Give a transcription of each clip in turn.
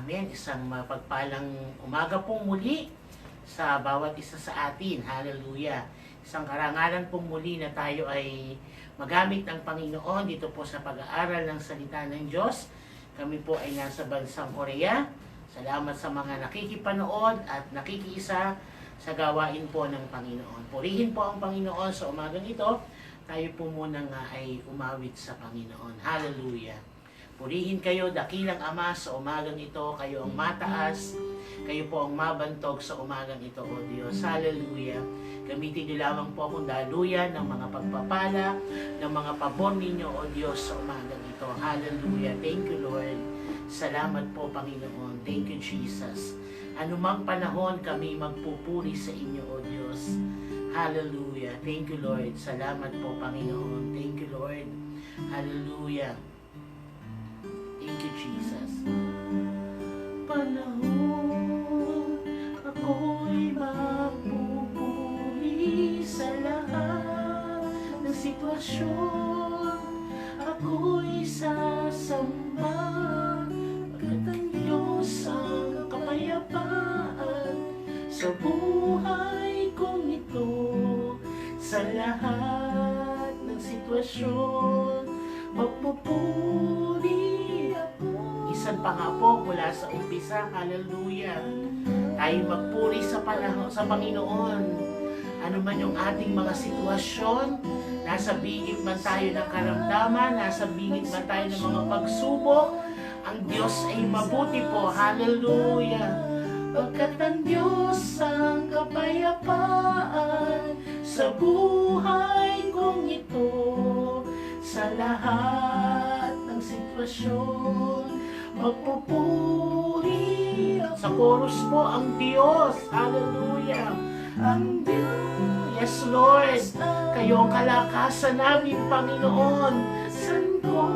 Amen. Isang mapagpalang umaga pong muli sa bawat isa sa atin. Hallelujah. Isang karangalan pong muli na tayo ay magamit ng Panginoon dito po sa pag-aaral ng salita ng Diyos. Kami po ay nasa bansang Korea. Salamat sa mga nakikipanood at nakikiisa sa gawain po ng Panginoon. Purihin po ang Panginoon sa umagang ito. Tayo po muna nga ay umawit sa Panginoon. Hallelujah. Purihin kayo, dakilang Ama, sa umagang ito. Kayo ang mataas. Kayo po ang mabantog sa umagang ito, O Diyos. Hallelujah. Gamitin niyo lamang po akong daluyan ng mga pagpapala, ng mga pabor ninyo, O Diyos, sa umagang ito. Hallelujah. Thank you, Lord. Salamat po, Panginoon. Thank you, Jesus. Anumang panahon kami magpupuri sa inyo, O Diyos. Hallelujah. Thank you, Lord. Salamat po, Panginoon. Thank you, Lord. Hallelujah. Thank you, Jesus. Panahon, ako'y magpupuri sa lahat ng sitwasyon. Ako'y sasamba, pagkat ang Diyos ang kapayapaan sa buhay kong ito. Sa lahat ng sitwasyon, magpupuri. Isan pa nga po mula sa umpisa, hallelujah. Tayo magpuri sa panahon, sa Panginoon. Ano man yung ating mga sitwasyon, nasa bingit man tayo ng karamdaman, nasa bingit man tayo ng mga pagsubok, ang Diyos ay mabuti po, hallelujah. Pagkat ang Diyos ang kapayapaan sa buhay kong ito, sa lahat ng sitwasyon, magpupuri. Sa chorus po, ang Diyos. Hallelujah. Ang Diyos. Yes, Lord. Kayo ang kalakasan namin, Panginoon. San ko,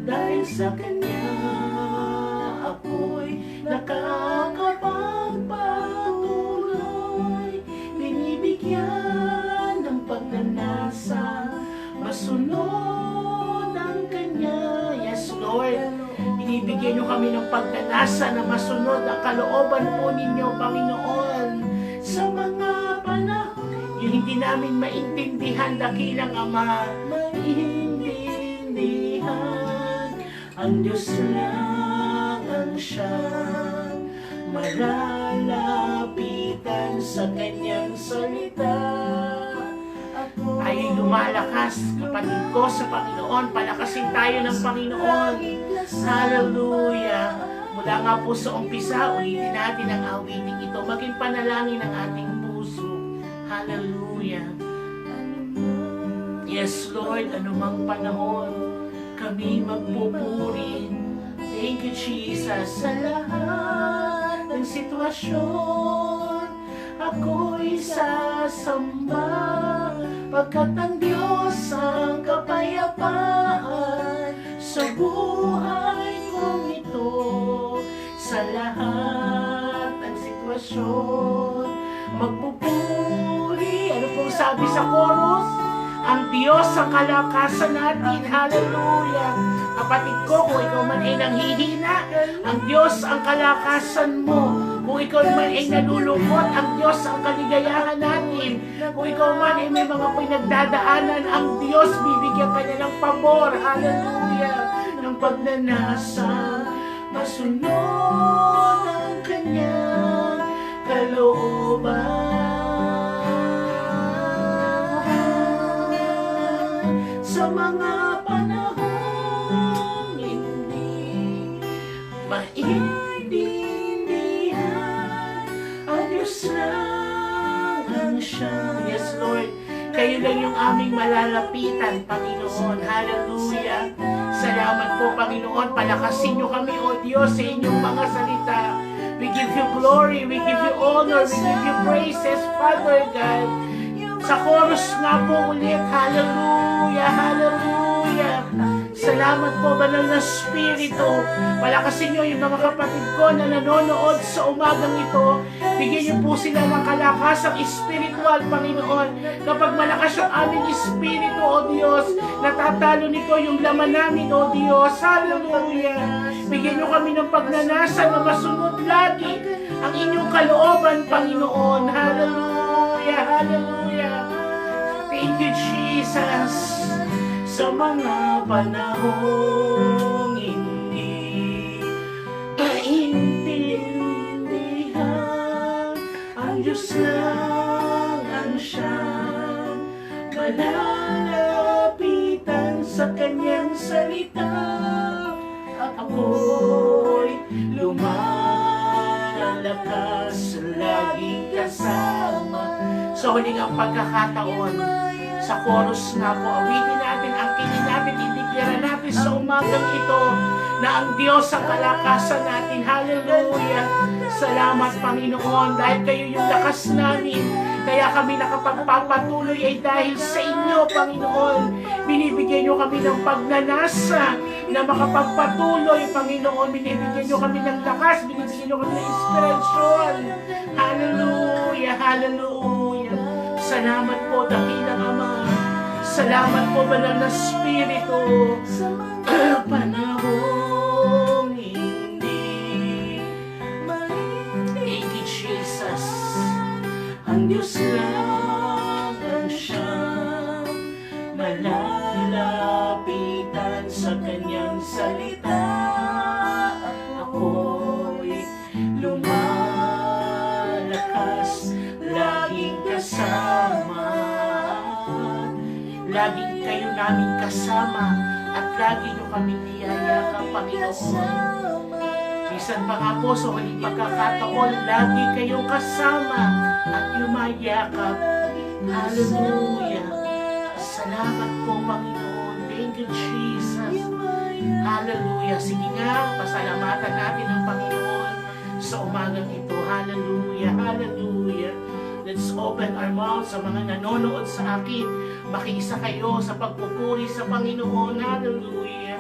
dahil sa Kanya, ako'y nakakapagpatuloy. Binibigyan ng pagnanasa, masunod ang Kanya. Yes, Lord. Binibigyan nyo kami ng pagdanasa na masunod ang kalooban po ninyo, Panginoon. Sa mga panahon, yung hindi namin maintindihan, dakilang Ama, maintindihan. Ang Diyos lang ang siyang malalapitan sa Kanyang salita. Tayo'y lumalakas, kapatid ko, sa Panginoon. Palakasin tayo ng Panginoon. Hallelujah. Mula nga po sa umpisa, ulitin natin ang awiting ito. Maging panalangin ang ating puso. Hallelujah. Yes, Lord, anumang panahon, kami magpupuri. Thank you, Jesus. Sa lahat ng sitwasyon, ako'y sasamba. Pagkat ang Diyos ang kapayapaan sa buhay kong ito, sa lahat ng sitwasyon, magpupuri. Ano pong sabi sa chorus? Ang Diyos ang kalakasan natin. Hallelujah. Kapatid ko, kung ikaw man ay nanghihina, ang Diyos ang kalakasan mo. Kung ikaw man ay nalulungkot, ang Diyos ang kaligayahan natin. Kung ikaw man ay may mga pinagdadaanan, ang Diyos bibigyan ka niya ng pabor. Hallelujah. Ng pagnanasa, masunod ang Kanyang kalooban. Sa mga panahon hindi maintindihan, ang Diyos lang ang siyang. Yes, Lord. Kayo lang yung aming malalapitan, Panginoon. Hallelujah. Salamat po, Panginoon. Palakasin niyo kami, O Diyos, sa inyong mga salita. We give you glory, we give you honor, we give you praises, Father God. Sa chorus nga po ulit, hallelujah, hallelujah. Salamat po, Banal na Espiritu. Palakasin niyo yung mga kapatid ko na nanonood sa umagang ito. Bigyan niyo po sila ng kalakasang espiritual, Panginoon. Kapag malakas yung aming espiritu, O Diyos, natatalo nito yung laman namin, O Diyos. Hallelujah. Bigyan nyo kami ng pagnanasa na masunod lagi ang inyong kalooban, Panginoon. Hallelujah, hallelujah. Thank you, Jesus. Sa mga panahong hindi maintindihan, ang Diyos lang ang siyang malalapitan sa kanyang salita. Ako'y lumalakas, laging kasama. Sa huling ang pagkakataon, sa chorus nga po, awitin natin, angkinin natin, ideklara natin sa umagang ito na ang Diyos ang kalakasan natin. Hallelujah! Salamat, Panginoon, dahil kayo yung lakas namin. Kaya kami nakapagpapatuloy ay dahil sa inyo, Panginoon. Binibigyan nyo kami ng pagnanasa na makapagpatuloy, Panginoon. Binibigyan nyo kami ng lakas, binibigyan nyo kami ng inspirasyon. Hallelujah, hallelujah. Salamat po, dakilang Ama. Salamat po, Banal na Espiritu. Panahong hindi. Thank you, Jesus. Ang Diyos lang ang siyang malalapitan sa kanyang salita. Ako'y lumalakas, laging kasama. Laging kayo namin kasama at lagi nyo kaming niyayakap, Panginoon. Minsan pa nga po sa huling pagkakataon, lagi kayong kasama at yumayakap. Hallelujah! Salamat po, Panginoon. Thank you, Jesus. Hallelujah! Sige nga, pasalamatan natin ang Panginoon sa umagang ito. Hallelujah! Hallelujah! Let's open our mouths sa mga nanonood sa akin. Makiisa kayo sa pagpupuri sa Panginoon. Hallelujah!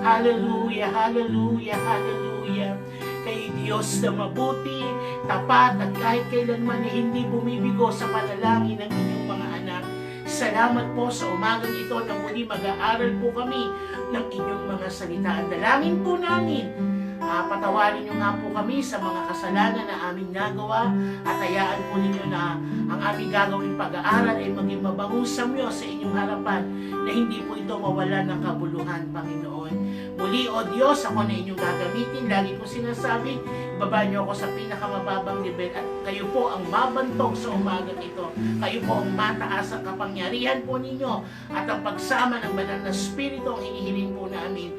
Hallelujah! Hallelujah! Hallelujah! Kay Diyos na mabuti, tapat at kahit kailanman hindi bumibigo sa panalangin ng inyong mga anak. Salamat po sa umagang ito na muli mag-aaral po kami ng inyong mga salita. Ang dalangin po namin, patawarin niyo nga po kami sa mga kasalanan na aming nagawa at hayaan po ninyo na ang aming gagawing pag-aaral ay maging mabangusam sa inyong harapan na hindi po ito mawala ng kabuluhan, Panginoon. Muli, O Diyos, ako na inyong gagamitin. Lagi ko sinasabi, ibaba niyo ako sa pinakamababang level at kayo po ang mabantog sa umagang ito. Kayo po ang mataas ang kapangyarihan po ninyo at ang pagsama ng Banal na Espiritu ang hinihiling po namin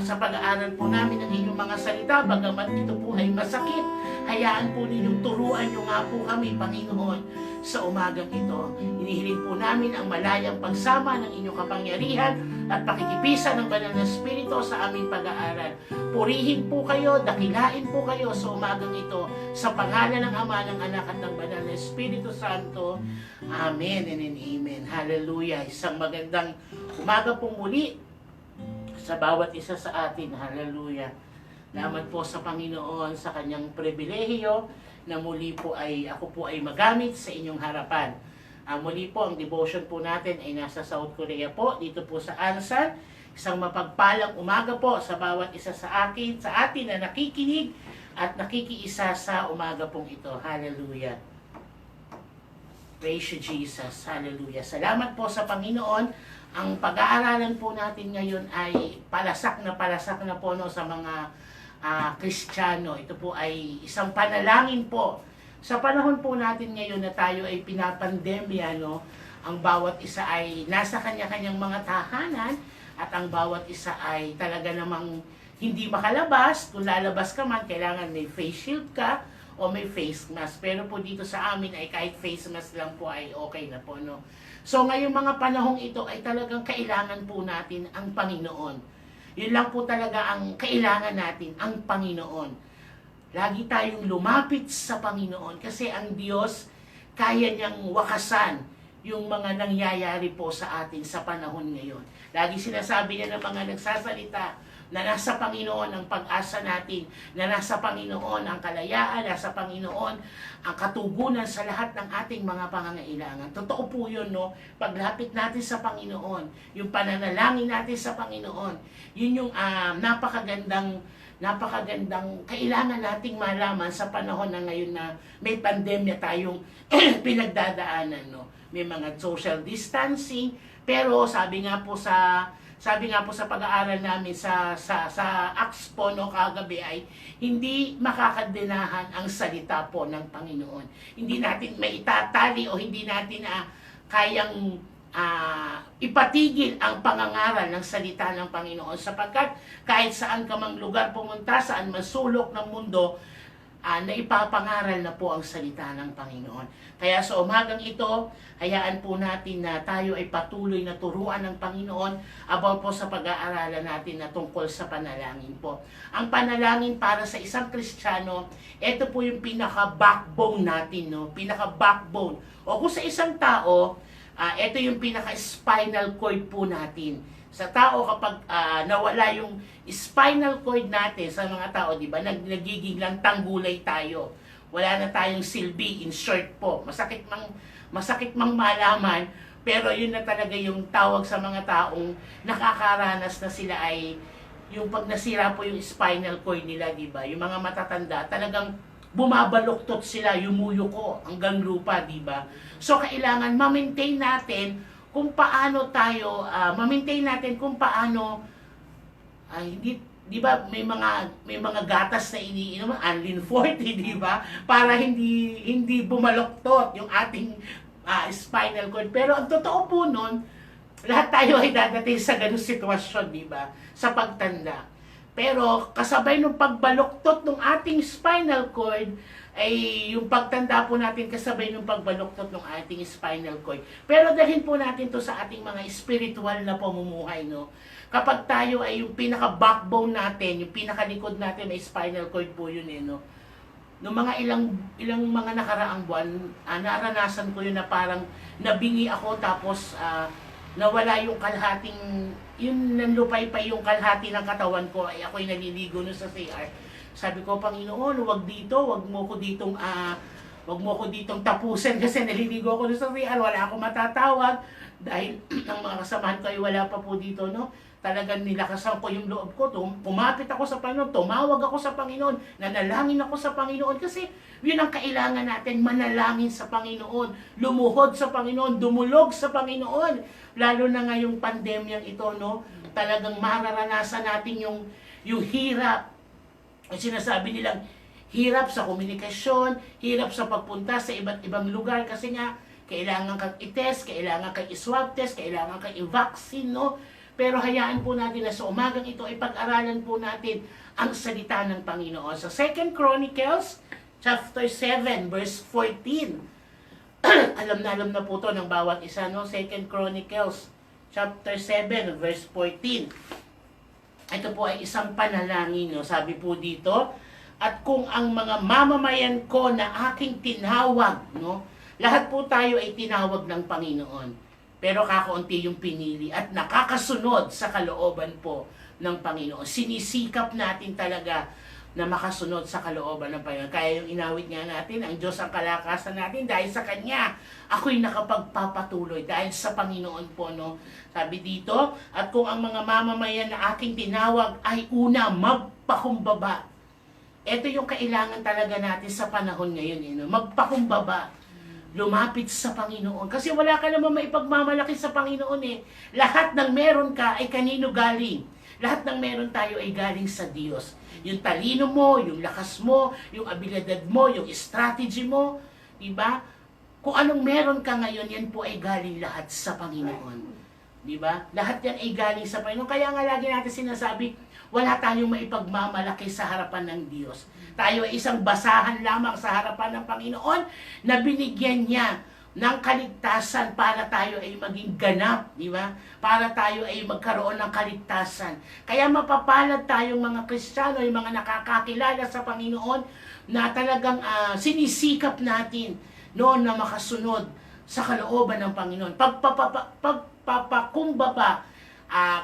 sa pag-aaral po namin ng inyong mga salita. Bagamat ito po ay masakit, hayaan po ninyong turuan nyo nga po kami, Panginoon, sa umagang ito. Hinihiling po namin ang malayang pagsama ng inyong kapangyarihan at pakikipisan ng Banal na Espiritu sa aming pag-aaral. Purihin po kayo, dakilain po kayo sa umagang ito sa pangalan ng Ama, ng Anak at ng Banal na Espiritu Santo. Amen and amen. Hallelujah. Isang magandang umaga po muli sa bawat isa sa atin. Hallelujah. Salamat po sa Panginoon sa kanyang pribilehiyo na muli po ay ako po ay magamit sa inyong harapan. Muli po ang devotion po natin ay nasa South Korea po, dito po sa Ansan. Isang mapagpalang umaga po sa bawat isa sa atin na nakikinig at nakikiisa sa umaga pong ito. Hallelujah. Praise you, Jesus. Hallelujah. Salamat po sa Panginoon. Ang pag-aaralan po natin ngayon ay palasak na po sa mga Kristiyano. Ito po ay isang panalangin po. Sa panahon po natin ngayon na tayo ay pinapandemya, ang bawat isa ay nasa kanya-kanyang mga tahanan at ang bawat isa ay talaga namang hindi makalabas. Kung lalabas ka man, kailangan may face shield ka o may face mask. Pero po dito sa amin ay kahit face mask lang po ay okay na po. So ngayong mga panahong ito ay talagang kailangan po natin ang Panginoon. Yun lang po talaga ang kailangan natin, ang Panginoon. Lagi tayong lumapit sa Panginoon kasi ang Diyos kaya niyang wakasan yung mga nangyayari po sa atin sa panahon ngayon. Lagi sinasabi niya ng mga nagsasalita na nasa Panginoon ang pag-asa natin, na nasa Panginoon ang kalayaan, nasa Panginoon ang katugunan sa lahat ng ating mga pangangailangan. Totoo po yun, paglapit natin sa Panginoon, yung pananalangin natin sa Panginoon, yun yung napakagandang napakagandang kailangan nating malaman sa panahon na ngayon na may pandemya tayong pinagdadaanan, no? May mga social distancing, pero sabi nga po sa pag-aaral namin sa Acts po no kagabi ay hindi makakadenahan ang salita po ng Panginoon. Hindi natin maitatali o hindi natin kayang ipatigil ang pangangaral ng salita ng Panginoon sapagkat kahit saan ka mang lugar pumunta, saan man sulok ng mundo, na ipapangaral na po ang salita ng Panginoon. Kaya sa umagang ito, hayaan po natin na tayo ay patuloy na turuan ng Panginoon about po sa pag-aaralan natin na tungkol sa panalangin po. Ang panalangin para sa isang Kristiyano, ito po yung pinaka-backbone natin, no? Pinaka-backbone. O kung sa isang tao, ito yung pinaka-spinal cord po natin. Sa tao kapag nawala yung spinal cord natin sa mga tao, di ba, nagiging lang tanggulay tayo. Wala na tayong silbi, in short po. Masakit mang malaman, pero yun na talaga yung tawag sa mga taong nakakaranas na sila ay yung pag nasira po yung spinal cord nila, di ba? Yung mga matatanda, talagang bumabaluktot sila, yumuyuko hanggang lupa, di ba? So kailangan ma-maintain natin kung paano tayo kung paano hindi, di ba, may mga gatas na iniinom, Anlin 40, di ba, para hindi bumaluktot yung ating spinal cord. Pero ang totoo po nun, lahat tayo ay dadating sa ganung sitwasyon, di ba, sa pagtanda. Pero kasabay ng pagbaluktot ng ating spinal cord ay yung pagtanda po natin kasabay ng pagbaluktot ng ating spinal cord. Pero dalhin po natin to sa ating mga spiritual na pamumuhay, no? Kapag tayo ay yung pinaka-backbone natin, yung pinakalikod natin ay spinal cord po yun, no? Noong mga ilang mga nakaraang buwan, naranasan ko yun na parang nabingi ako tapos nawala yung kalhating, yung nanlupay pa yung kalhati ng katawan ko, ay ako'y naliligo no sa CR. Sabi ko, Panginoon, wag mo ko ditong tapusin kasi naliligo ako no sa CR, wala akong matatawag dahil ang mga kasamahan ko ay wala pa po dito, no? Talagang nilakasan ko yung loob ko, pumapit ako sa Panginoon, tumawag ako sa Panginoon, nanalangin ako sa Panginoon kasi yun ang kailangan natin, manalangin sa Panginoon, lumuhod sa Panginoon, dumulog sa Panginoon. Lalo na ngayong pandemyang ito, no? Talagang mararanasan natin yung hirap. Ang sinasabi nilang hirap sa komunikasyon, hirap sa pagpunta sa iba't ibang lugar kasi nga kailangan kang i-test, kailangan kang i-swab test, kailangan kang i-vaccine, no? Pero hayaan po natin na sa umagang ito ay pag-aralan po natin ang salita ng Panginoon. Sa 2 Chronicles chapter 7 verse 14. alam na po to ng bawat isa, no? 2 Chronicles chapter 7 verse 14. Ito po ay isang panalangin, no? Sabi po dito, at kung ang mga mamamayan ko na aking tinawag, no? Lahat po tayo ay tinawag ng Panginoon. Pero kakaunti yung pinili at nakakasunod sa kalooban po ng Panginoon. Sinisikap natin talaga na makasunod sa kalooban ng Panginoon. Kaya yung inawit nga natin, ang Diyos ang kalakasan natin dahil sa Kanya. Ako'y nakapagpapatuloy dahil sa Panginoon po, no? Sabi dito, at kung ang mga mamamayan na aking tinawag ay una, magpakumbaba. Ito yung kailangan talaga natin sa panahon ngayon, no? Magpakumbaba. Lumapit sa Panginoon. Kasi wala ka naman maipagmamalaki sa Panginoon, eh. Lahat ng meron ka ay kanino galing. Lahat ng meron tayo ay galing sa Diyos. Yung talino mo, yung lakas mo, yung abilidad mo, yung strategy mo, diba? Kung anong meron ka ngayon, yan po ay galing lahat sa Panginoon. Diba? Lahat yan ay galing sa Panginoon. Kaya nga lagi natin sinasabi, wala tayong maipagmamalaki sa harapan ng Diyos. Tayo ay isang basahan lamang sa harapan ng Panginoon na binigyan niya ng kaligtasan para tayo ay maging ganap, di ba? Para tayo ay magkaroon ng kaligtasan. Kaya mapapalad tayong mga Kristiyano, yung mga nakakakilala sa Panginoon na talagang sinisikap natin noon na makasunod sa kalooban ng Panginoon. Pagpapakumbaba,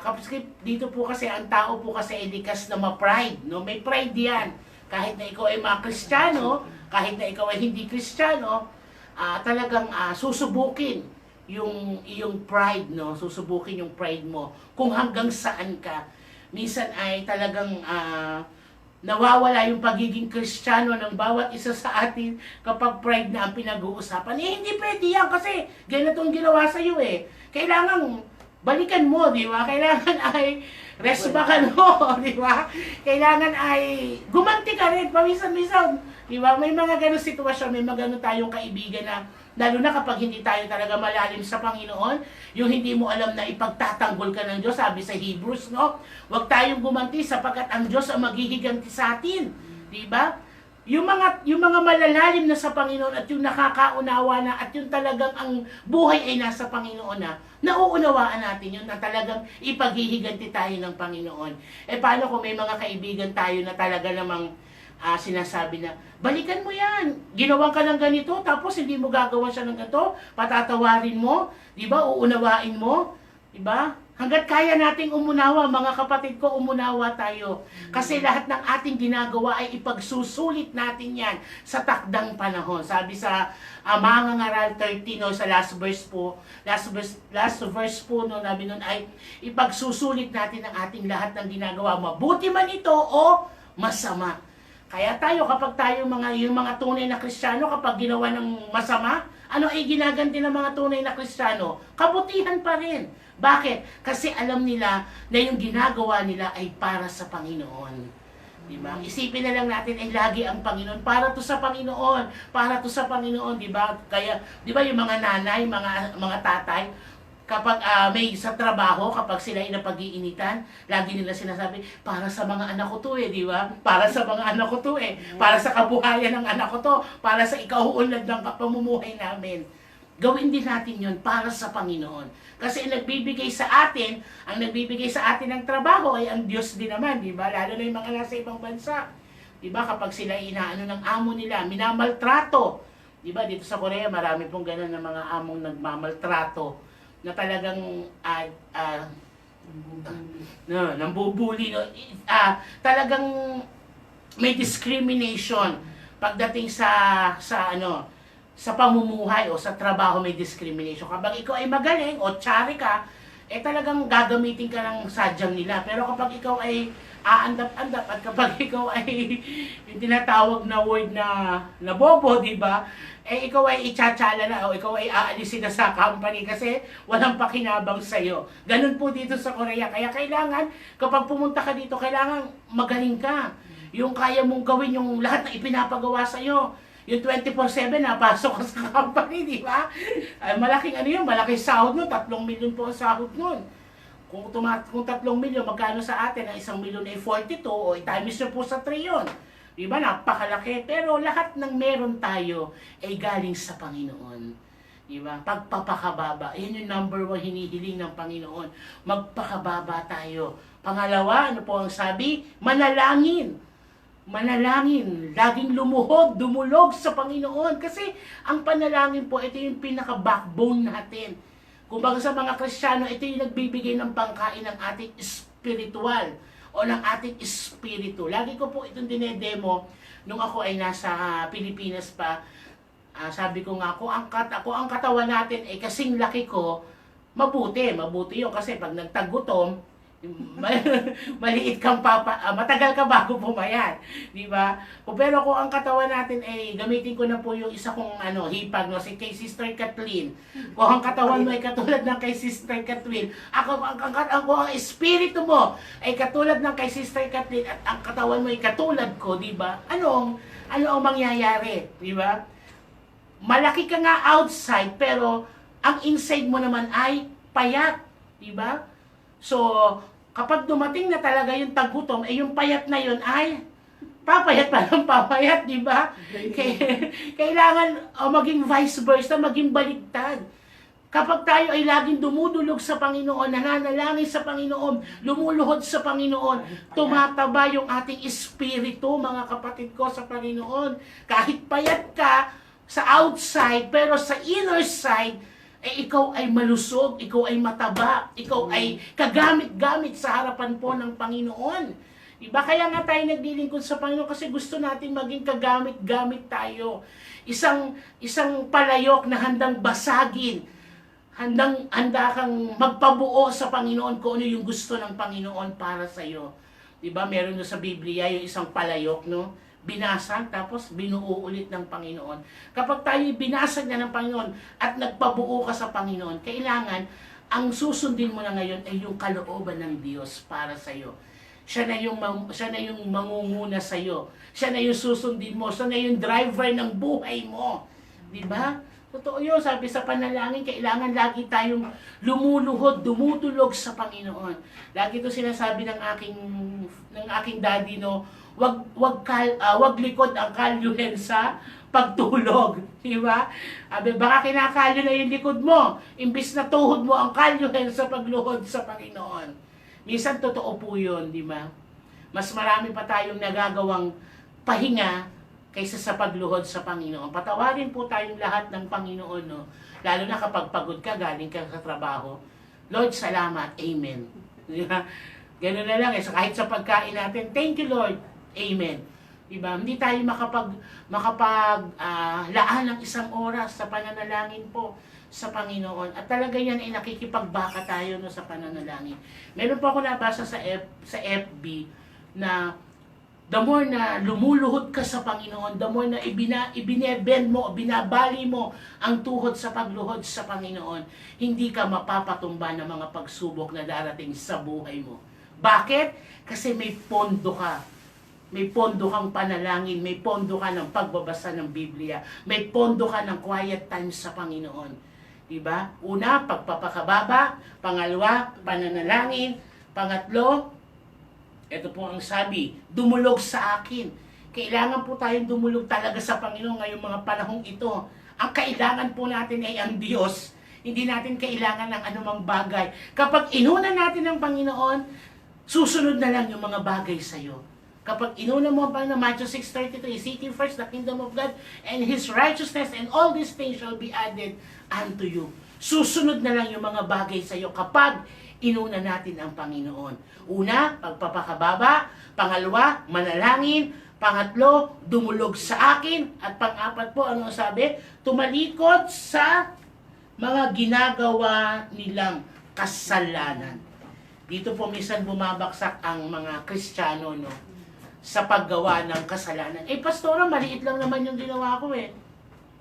kapag dito po kasi ang tao po kasi ay likas na ma-pride, no? May pride yan. Kahit na ikaw ay mga Kristiyano, kahit na ikaw ay hindi Kristiyano, talagang susubukin yung iyong pride, no? Susubukin yung pride mo kung hanggang saan ka. Minsan ay talagang nawawala yung pagiging Kristiyano ng bawat isa sa atin kapag pride na ang pinag-uusapan. Eh, hindi pwede yan kasi ganitong ginawa sa iyo eh. Kailangan balikan mo, di ba? Kailangan ay resbakan mo, di ba? Kailangan ay gumanti ka rin, paminsan-minsan. Di ba? May mga ganong sitwasyon, may mga ganun tayong kaibigan na, lalo na kapag hindi tayo talaga malalim sa Panginoon, yung hindi mo alam na ipagtatanggol ka ng Diyos, sabi sa Hebrews, no? Huwag tayong gumanti sapagkat ang Diyos ang maghihiganti sa atin. Di ba? Yung mga malalalim na sa Panginoon at yung nakakaunawa na at yung talagang ang buhay ay nasa Panginoon na, nauunawaan natin yun na talagang ipaghihiganti tayo ng Panginoon. Eh paano kung may mga kaibigan tayo na talaga namang sinasabi na, balikan mo yan, ginawan ka ng ganito, tapos hindi mo gagawa siya ng ganito, patatawarin mo, di ba, uunawain mo, di ba? Hanggat kaya nating umunawa, mga kapatid ko, umunawa tayo. Kasi lahat ng ating ginagawa ay ipagsusulit natin yan sa takdang panahon. Sabi sa Mga Ngaral 13, no, sa last verse po, no, nabi nun ay ipagsusulit natin ang ating lahat ng ginagawa, mabuti man ito o masama. Kaya tayo, kapag tayo yung mga tunay na Kristiyano, kapag ginawa ng masama, ano ay ginaganti ng mga tunay na Kristiyano? Kabutihan pa rin. Bakit? Kasi alam nila na yung ginagawa nila ay para sa Panginoon. Diba? Isipin na lang natin ay lagi ang Panginoon. Para to sa Panginoon. Para to sa Panginoon. Diba? Kaya, diba yung mga nanay, mga tatay, kapag may sa trabaho, kapag sila ay napag-iinitan, lagi nila sinasabi, para sa mga anak ko to eh, di ba? Para sa mga anak ko to eh. Para sa kabuhayan ng anak ko to. Para sa ikauunlad ng pamumuhay namin. Gawin din natin yun para sa Panginoon. Kasi ang nagbibigay sa atin ng trabaho ay ang Diyos din naman, di ba? Lalo na yung mga nasa ibang bansa. Di ba? Kapag sila inaano ng amo nila, minamaltrato. Di ba? Dito sa Korea, marami pong ganun ng mga among nagmamaltrato na talagang nambubuli, no? Talagang may discrimination pagdating sa pamumuhay o sa trabaho, may discrimination. Kapag ikaw ay magaling o tsari ka, eh talagang gagamitin ka ng sadyang nila. Pero kapag ikaw ay aandap-andap at kapag ikaw ay yung tinatawag na word na bobo, di ba? Eh ikaw ay itsatsala na o ikaw ay aalisin na sa company kasi walang pakinabang sa'yo. Ganun po dito sa Korea. Kaya kailangan, kapag pumunta ka dito, kailangan magaling ka. Yung kaya mong gawin yung lahat na ipinapagawa sa'yo. Yung 24/7 pasok ka sa company, di ba? Malaking malaking sahod nun, 3 milyon po ang sahod nun. Kung 3 milyon, magkano sa atin? Ang 1 milyon ay 42, o i-times nyo po sa 3 yun. Di ba? Napakalaki. Pero lahat ng meron tayo ay galing sa Panginoon. Di ba? Pagpapakababa. Yan yung number 1 hinihiling ng Panginoon. Magpakababa tayo. Pangalawa, ano po ang sabi? Manalangin. Manalangin, laging lumuhod, dumulog sa Panginoon. Kasi ang panalangin po, ito yung pinaka-backbone natin. Kumbaga sa mga Kristiyano, ito yung nagbibigay ng pangkain ng ating spiritual o ng ating espiritu. Lagi ko po itong dinedemo nung ako ay nasa Pilipinas pa. Sabi ko nga, kung ang katawan natin ay kasing laki ko, mabuti yun. Kasi pag nagtagutom, maliit kang matagal ka bago pumayat, di ba? Pero kung ang katawan natin ay gamitin ko na po yung isa kong hipag, no, si kay Sister Kathleen. Kung ang katawan mo ay katulad ng kay Sister Kathleen, ang espiritu mo ay katulad ng kay Sister Kathleen at ang katawan mo ay katulad ko, di ba? Ano ang mangyayari, di ba? Malaki ka nga outside pero ang inside mo naman ay payat, di ba? So, kapag dumating na talaga yung tagutom, yung payat na yun ay papayat pa ng papayat, di ba? Kailangan maging vice versa, maging baligtad. Kapag tayo ay laging dumudulog sa Panginoon, nananalangin sa Panginoon, lumuluhod sa Panginoon, tumataba yung ating espiritu, mga kapatid ko, sa Panginoon. Kahit payat ka sa outside, pero sa inner side, ikaw ay malusog, ikaw ay mataba, ikaw ay kagamit-gamit sa harapan po ng Panginoon. Diba? Kaya nga tayo naglilingkod sa Panginoon kasi gusto natin maging kagamit-gamit tayo. Isang palayok na handang basagin, handa kang magpabuo sa Panginoon kung ano yung gusto ng Panginoon para sa iyo. Di ba? Meron doon sa Biblia yung isang palayok, no? Binasag, tapos binuo ulit ng Panginoon. Kapag tayo binasag na ng Panginoon at nagpabuo ka sa Panginoon, kailangan ang susundin mo na ngayon ay yung kalooban ng Diyos para sa iyo. Siya na yung mangunguna sa iyo. Siya na yung susundin mo. Siya na yung driver ng buhay mo. Di ba? Totoo yun. Sabi sa panalangin, kailangan lagi tayong lumuluhod, dumudulog sa Panginoon. Lagi ito sinasabi ng aking daddy, no, wag likod ang kalyuhin sa pagtulog. Di ba? Baka kinakalyo na yung likod mo. Imbis na tuhod mo ang kalyuhin sa pagluhod sa Panginoon. Minsan totoo po yun, di ba? Mas marami pa tayong nagagawang pahinga kaysa sa pagluhod sa Panginoon. Patawarin po tayong lahat ng Panginoon, no? Lalo na kapag pagod ka, galing ka sa trabaho. Lord, salamat. Amen. Di ba? Ganun na lang eh. So, kahit sa pagkain natin, thank you, Lord. Amen. Diba? Hindi tayo laan ng isang oras sa pananalangin po sa Panginoon. At talaga yan ay nakikipagbaka tayo, no, sa pananalangin. Meron po ako nabasa sa FB na the more na lumuluhod ka sa Panginoon, the more na ibinebend mo, binabali mo ang tuhod sa pagluhod sa Panginoon, hindi ka mapapatumba ng mga pagsubok na darating sa buhay mo. Bakit? Kasi may pondo ka. May pondo kang panalangin, may pondo ka ng pagbabasa ng Biblia, may pondo ka ng quiet time sa Panginoon. Diba? Una, pagpapakababa. Pangalawa, pananalangin. Pangatlo, ito po ang sabi, dumulog sa akin. Kailangan po tayong dumulog talaga sa Panginoon ngayong mga panahong ito. Ang kailangan po natin ay ang Diyos. Hindi natin kailangan ng anumang bagay. Kapag inuna natin ang Panginoon, susunod na lang yung mga bagay sa iyo. Kapag inuna mo pa na Matthew 6:33, seeking first the kingdom of God and His righteousness, and all these things shall be added unto you. Susunod na lang yung mga bagay sa iyo kapag inuna natin ang Panginoon. Una, pagpapakababa. Pangalawa, manalangin. Pangatlo, dumulog sa akin. At pang-apat po, ano sabi? Tumalikod sa mga ginagawa nilang kasalanan. Dito po minsan bumabaksak ang mga Kristiyano, no, sa paggawa ng kasalanan. Eh, pastora, maliit lang naman yung ginawa ko eh.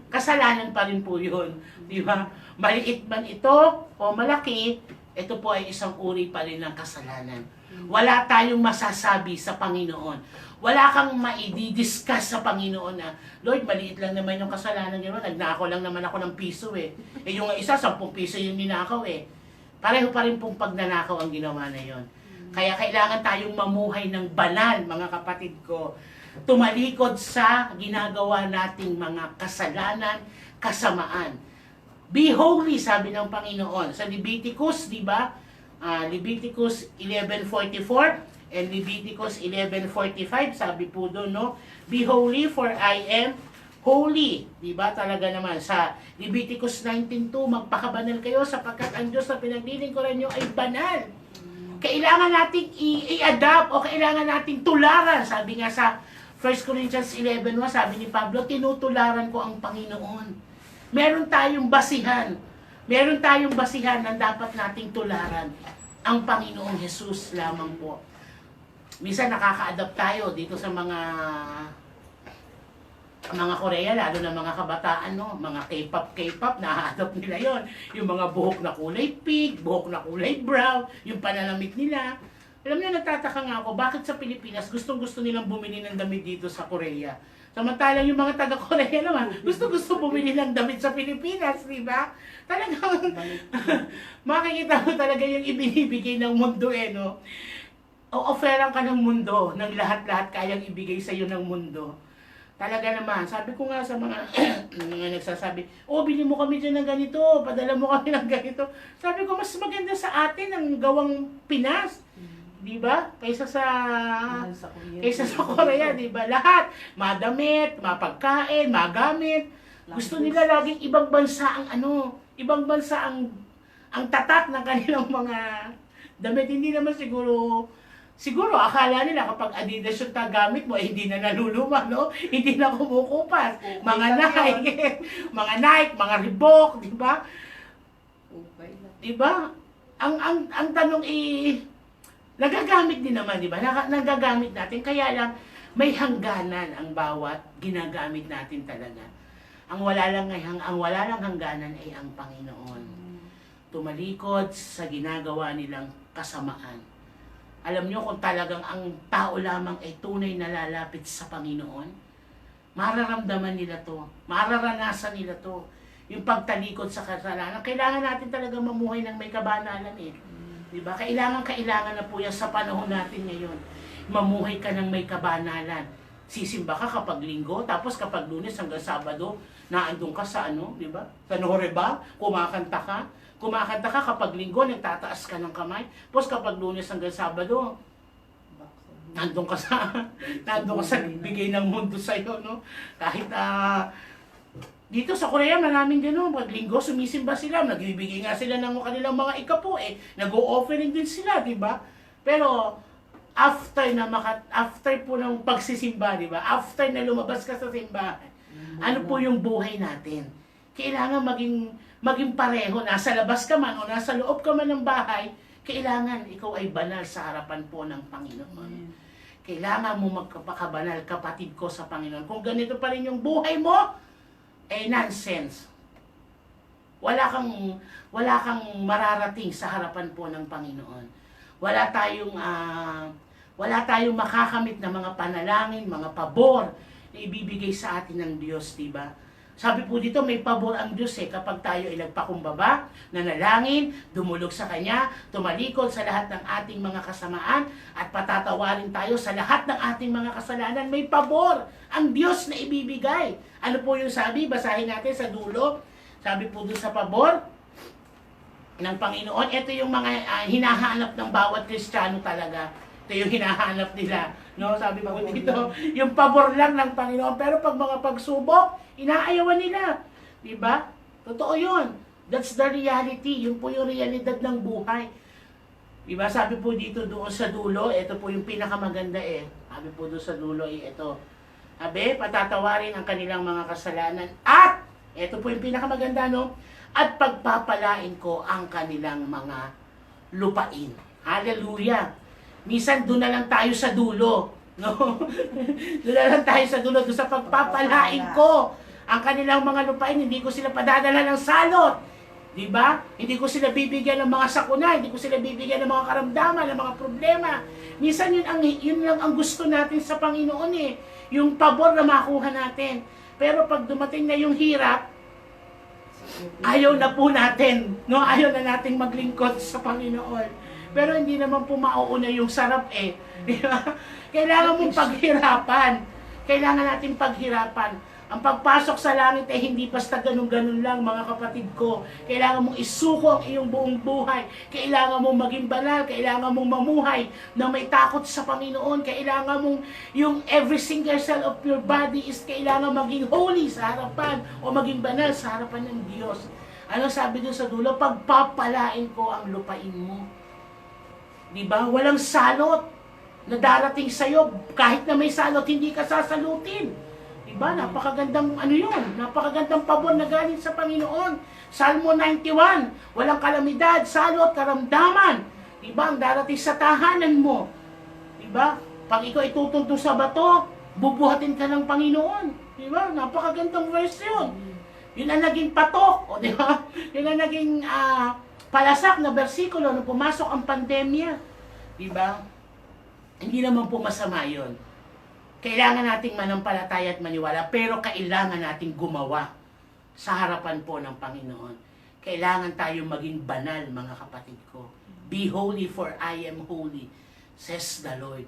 Kasalanan pa rin po yun. Di ba? Maliit man ito o malaki, ito po ay isang uri pa rin ng kasalanan. Wala tayong masasabi sa Panginoon. Wala kang maidi-discuss sa Panginoon na, Lord, maliit lang naman yung kasalanan nyo. Nagnakaw lang naman ako ng piso eh. Eh yung isa, 10 piso yung ninakaw eh. Pareho pa rin pong pagnanakaw ang ginawa na yon. Kaya kailangan tayong mamuhay ng banal, mga kapatid ko. Tumalikod sa ginagawa nating mga kasalanan, kasamaan. Be holy, sabi ng Panginoon. Sa Leviticus, di ba? Leviticus 11:44 and Leviticus 11:45, sabi po doon, no? Be holy for I am holy. Di ba? Talaga naman. Sa Leviticus 19:2, magpakabanal kayo sapagkat ang Diyos na pinaglilingkuran nyo ay banal. Kailangan nating i-adapt o kailangan nating tularan. Sabi nga sa 1 Corinthians 11:1, sabi ni Pablo, tinutularan ko ang Panginoon. Meron tayong basihan. Meron tayong basihan na dapat nating tularan. Ang Panginoong Jesus lamang po. Minsan nakaka-adapt tayo dito sa mga Korea, lalo na mga kabataan, no? Mga K-pop, na-adapt nila yon. Yung mga buhok na kulay pink, buhok na kulay brown, yung pananamit nila. Alam niyo, nagtataka nga ako, bakit sa Pilipinas gustong-gusto nilang bumili ng damit dito sa Korea? Samantalang yung mga taga-Korea naman, gusto-gusto bumili ng damit sa Pilipinas, di ba? Talagang, makikita mo talaga yung ibinibigay ng mundo eh, no? O-offeran ka ng mundo, ng lahat-lahat kayang ibigay sa iyo ng mundo. Talaga naman, sabi ko nga sa mga mga nagsasabi, bili mo kami dyan ng ganito, padala mo kami ng ganito. Sabi ko, mas maganda sa atin ang gawang Pinas. Di ba? Kaysa sa Korea, di ba? Lahat, madamit, mapagkain, magamit. Gusto nila laging ibang bansa ibang bansa ang tatak ng kanilang mga damit. Hindi naman siguro akala nila kapag Adidas yung tagamit mo, hindi na naluluma, no? Hindi na kumukupas. Mga Nike, mga Reebok, di ba? Di ba? Ang tanong Nagagamit din naman, di ba? Nagagamit natin. Kaya lang, may hangganan ang bawat ginagamit natin talaga. Ang wala lang hangganan ay ang Panginoon. Tumalikod sa ginagawa nilang kasamaan. Alam nyo kung talagang ang tao lamang ay tunay na lalapit sa Panginoon, mararamdaman nila to, mararanasan nila to. Yung pagtalikod sa kasalanan, kailangan natin talaga mamuhay ng may kabanalan eh. Diba? Kailangan na po yan sa panahon natin ngayon. Mamuhay ka ng may kabanalan. Sisimba ka kapag linggo, tapos kapag Lunes hanggang Sabado, naandun ka sa di ba? Sa Noreba, kumakanta ka. Kumakanta ka kapag linggo, nagtataas ka ng kamay. Tapos kapag Lunes hanggang Sabado, nandun ka sa bigay ng mundo sa iyo, no? Kahit dito sa Korea, maraming gano'n. Pag linggo, sumisimba sila. Nagbibigay nga sila ng kanilang mga ikapo eh. Nag-o-offering din sila, di ba? Pero, after po ng pagsisimba, di ba? After na lumabas ka sa simbahan, ano po yung buhay natin? Kailangan maging pareho. Nasa labas ka man o nasa loob ka man ng bahay, kailangan ikaw ay banal sa harapan po ng Panginoon. Kailangan mo magpakabanal, kapatid ko sa Panginoon. Kung ganito pa rin yung buhay mo, nonsense. Wala kang mararating sa harapan po ng Panginoon. Wala tayong makakamit na mga panalangin, mga pabor na ibibigay sa atin ng Diyos, diba? Sabi po dito, may pabor ang Diyos kapag tayo ay nagpakumbaba, nanalangin, dumulog sa Kanya, tumalikod sa lahat ng ating mga kasamaan, at patatawarin tayo sa lahat ng ating mga kasalanan. May pabor ang Diyos na ibibigay. Ano po yung sabi? Basahin natin sa dulo. Sabi po doon sa pabor ng Panginoon, ito yung mga hinahanap ng bawat Kristiyano talaga. Ito yung hinahanap nila. No, sabi po dito, yung pabor lang ng Panginoon. Pero pag mga pagsubok, inaayawan nila. Diba? Totoo yun. That's the reality. Yun po yung realidad ng buhay. Diba? Sabi po dito doon sa dulo, ito po yung pinakamaganda Sabi po doon sa dulo ito. Sabi, patatawarin ang kanilang mga kasalanan. At, ito po yung pinakamaganda, no? At pagpapalain ko ang kanilang mga lupain. Hallelujah! Minsan doon na lang tayo sa dulo. No? Doon na lang tayo sa dulo. Doon sa pagpapalain ko ang kanilang mga lupain. Hindi ko sila padadala ng salot. Diba? Hindi ko sila bibigyan ng mga sakuna. Hindi ko sila bibigyan ng mga karamdaman, ng mga problema. Minsan yun lang ang gusto natin sa Panginoon Yung pabor na makuha natin. Pero pag dumating na yung hirap, ayaw na po natin. No? Ayaw na nating maglingkod sa Panginoon. Pero hindi naman po mauuna yung sarap Di ba? Kailangan mong paghirapan. Kailangan natin paghirapan. Ang pagpasok sa langit hindi basta ganun-ganun lang, mga kapatid ko. Kailangan mong isuko ang iyong buong buhay. Kailangan mong maging banal. Kailangan mong mamuhay na may takot sa Panginoon. Kailangan mong yung every single cell of your body is kailangan maging holy sa harapan o maging banal sa harapan ng Diyos. Ano sabi doon sa dulo? Pagpapalain ko ang lupain mo. Diba? Walang salot na darating sa'yo. Kahit na may salot, hindi ka sasalutin. Diba? Napakagandang yun. Napakagandang pabor na galing sa Panginoon. Salmo 91. Walang kalamidad, salot, karamdaman. Diba? Ang darating sa tahanan mo. Diba? Pag ikaw itutuntong sa bato, bubuhatin ka ng Panginoon. Diba? Napakagandang verse yun. Yun ang naging patok. O, diba? Yun ang naging palasak na bersikulo nung pumasok ang pandemya. Diba? Hindi naman po masama yun. Kailangan nating manampalataya at maniwala, pero kailangan nating gumawa sa harapan po ng Panginoon. Kailangan tayong maging banal, mga kapatid ko. Be holy for I am holy, says the Lord.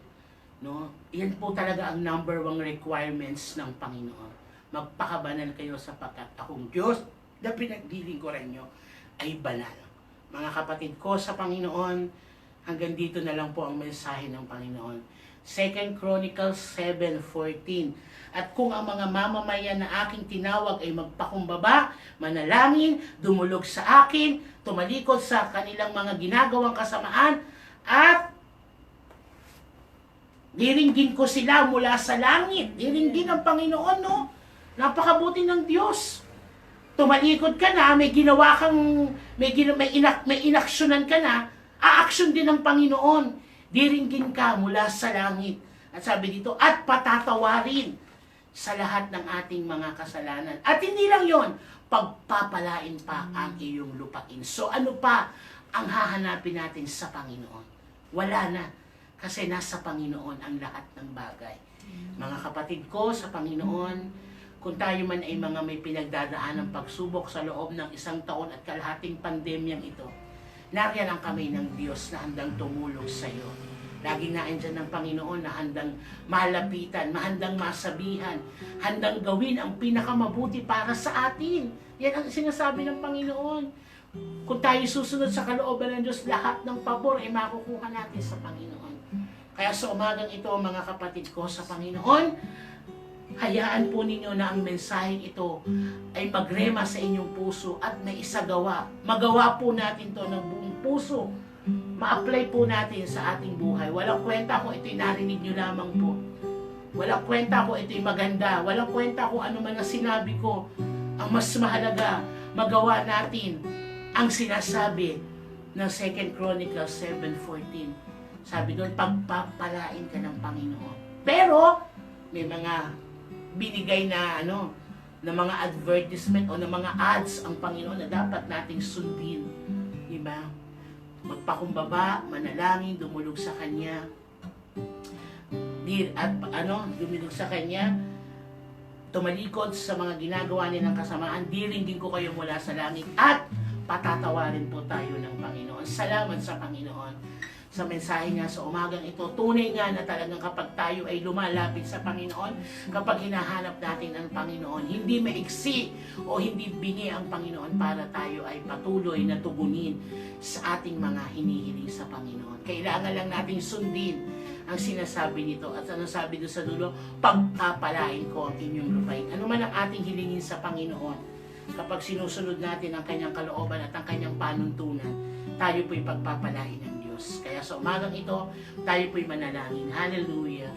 No? Yan po talaga ang number 1 requirements ng Panginoon. Magpakabanal kayo sapagkat akong Diyos na pinaglilingkuran nyo ay banal. Mga kapatid ko sa Panginoon, hanggang dito na lang po ang mensahe ng Panginoon. 2 Chronicles 7:14. At kung ang mga mamamayan na aking tinawag ay magpakumbaba, manalangin, dumulog sa akin, tumalikod sa kanilang mga ginagawang kasamaan, at diringgin ko sila mula sa langit. Diringgin ang Panginoon, no? Napakabuti ng Diyos. Tumalikod ka na, may ginawa kang, may inaksyonan ka na, aaksyon din ng Panginoon. Diringgin ka mula sa langit. At sabi dito, at patatawarin sa lahat ng ating mga kasalanan. At hindi lang yon, pagpapalain pa ang iyong lupain. So ano pa ang hahanapin natin sa Panginoon? Wala na. Kasi nasa Panginoon ang lahat ng bagay. Mga kapatid ko sa Panginoon, kung tayo man ay mga may pinagdadaan ng pagsubok sa loob ng 1 taon at kalahating pandemyang ito, nariyan ang kamay ng Diyos na handang tumulong sa iyo. Laging naandyan ng Panginoon na handang malapitan, handang masabihan, handang gawin ang pinakamabuti para sa atin. Yan ang sinasabi ng Panginoon. Kung tayo susunod sa kalooban ng Diyos, lahat ng pabor ay makukuha natin sa Panginoon. Kaya sa umagang ito, mga kapatid ko sa Panginoon, hayaan po ninyo na ang mensaheng ito ay magrema sa inyong puso at may isagawa. Magawa po natin to ng buong puso. Ma-apply po natin sa ating buhay. Walang kwenta kung ito'y narinig nyo lamang po. Walang kwenta kung ito'y maganda. Walang kwenta kung ano man ang sinabi ko. Ang mas mahalaga, magawa natin ang sinasabi ng 2 Chronicles 7:14. Sabi doon, pagpapalain ka ng Panginoon. Pero, may mga binigay na na mga advertisement o na mga ads ang Panginoon na dapat nating sundin. Diba? Magpakumbaba, manalangin, dumulog sa Kanya. Dumulog sa Kanya, tumalikod sa mga ginagawa nilang kasamaan, diringgin ko kayo mula sa langit at patatawarin po tayo ng Panginoon. Salamat sa Panginoon sa mensahe niya sa umagang ito. Tunay nga na talagang kapag tayo ay lumalapit sa Panginoon, kapag hinahanap natin ang Panginoon, hindi maiksi o hindi bingi ang Panginoon para tayo ay patuloy na tugunin sa ating mga hinihiling sa Panginoon. Kailangan lang nating sundin ang sinasabi nito. At ano sabi doon sa dulo? Pagpapalain ko ang inyong lupain. Ano man ang ating hilingin sa Panginoon, kapag sinusunod natin ang kanyang kalooban at ang kanyang panuntunan, tayo po'y pagpapalain ng Diyos. Kaya sa umagang ito, tayo po'y manalangin. Hallelujah!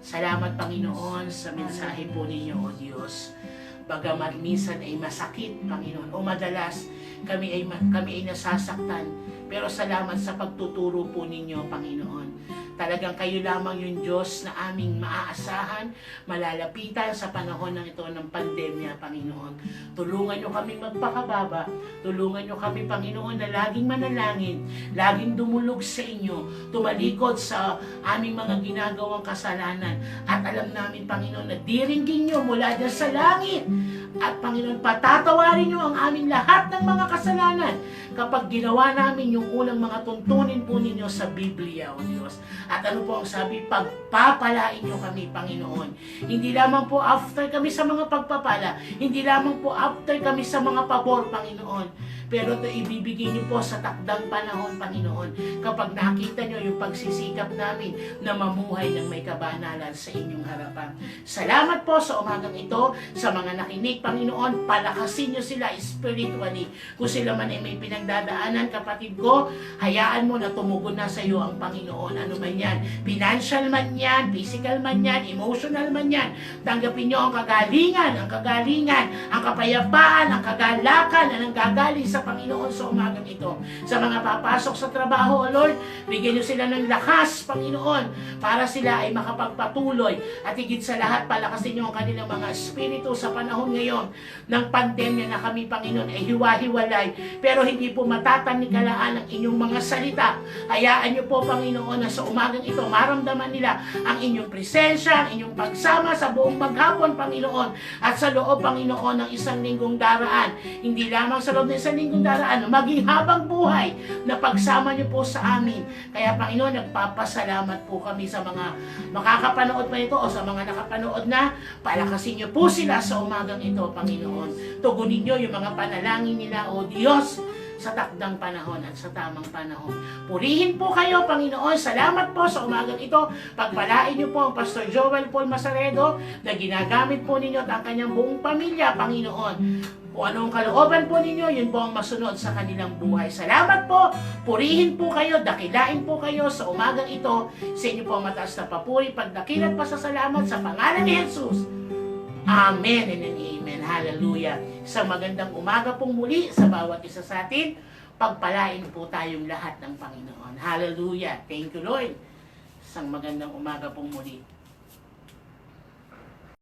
Salamat, Panginoon, sa mensahe po ninyo, O Diyos. Bagamat minsan ay masakit, Panginoon, o madalas kami ay nasasaktan, pero salamat sa pagtuturo po ninyo, Panginoon. Talagang kayo lamang yung Diyos na aming maaasahan, malalapitan sa panahon ng ito ng pandemya, Panginoon. Tulungan nyo kaming magpakababa. Tulungan nyo kami, Panginoon, na laging manalangin, laging dumulog sa inyo, tumalikod sa aming mga ginagawang kasalanan. At alam namin, Panginoon, na diringgin nyo mula dyan sa langit. At Panginoon, patatawarin nyo ang aming lahat ng mga kasalanan kapag ginawa namin yung unang mga tuntunin po ninyo sa Biblia, O Diyos. At ano po ang sabi? Pagpapalain nyo kami, Panginoon. Hindi lamang po after kami sa mga pagpapala, hindi lamang po after kami sa mga pabor, Panginoon. Pero ito ibibigay niyo po sa takdang panahon, Panginoon, kapag nakita niyo yung pagsisikap namin na mamuhay ng may kabanalan sa inyong harapan. Salamat po sa umagang ito, sa mga nakinig, Panginoon, palakasin niyo sila spiritually. Kung sila man ay may pinagdadaanan, kapatid ko, hayaan mo na tumugon na sa iyo ang Panginoon. Ano man yan, financial man yan, physical man yan, emotional man yan, tanggapin niyo ang kagalingan, ang kapayapaan, ang kagalakan na nanggagaling sa Panginoon sa umagang ito. Sa mga papasok sa trabaho, O Lord, bigyan niyo sila ng lakas, Panginoon, para sila ay makapagpatuloy. At higit sa lahat, palakasin niyo ang kanilang mga espiritu sa panahon ngayon ng pandemya na kami, Panginoon, ay hiwa-hiwalay. Pero hindi po matatanikalaan ang inyong mga salita. Hayaan niyo po, Panginoon, na sa umagang ito, maramdaman nila ang inyong presensya, ang inyong pagsama sa buong maghapon, Panginoon, at sa loob, Panginoon, ng 1 linggong daraan. Hindi lamang sa loob ng 1 linggong daraan, maging habang buhay na pagsama niyo po sa amin. Kaya, Panginoon, nagpapasalamat po kami sa mga makakapanood pa ito o sa mga nakapanood na. Palakasin niyo po sila sa umagang ito, Panginoon. Tugunin niyo yung mga panalangin nila, O Diyos, sa takdang panahon at sa tamang panahon. Purihin po kayo, Panginoon. Salamat po sa umagang ito. Pagpalain niyo po ang Pastor Joel Paul Masaredo na ginagamit po ninyo at ang kanyang buong pamilya, Panginoon. Kung anong kalooban po ninyo, yun po ang masunod sa kanilang buhay. Salamat po. Purihin po kayo, dakilain po kayo sa umagang ito. Sa inyo po ang mataas na papuri, pagdakilat, pasasalamat sa pangalan ni Jesus. Amen and amen. Hallelujah. Isang magandang umaga pong muli sa bawat isa sa atin. Pagpalain po tayong lahat ng Panginoon. Hallelujah. Thank you, Lord. Isang magandang umaga pong muli.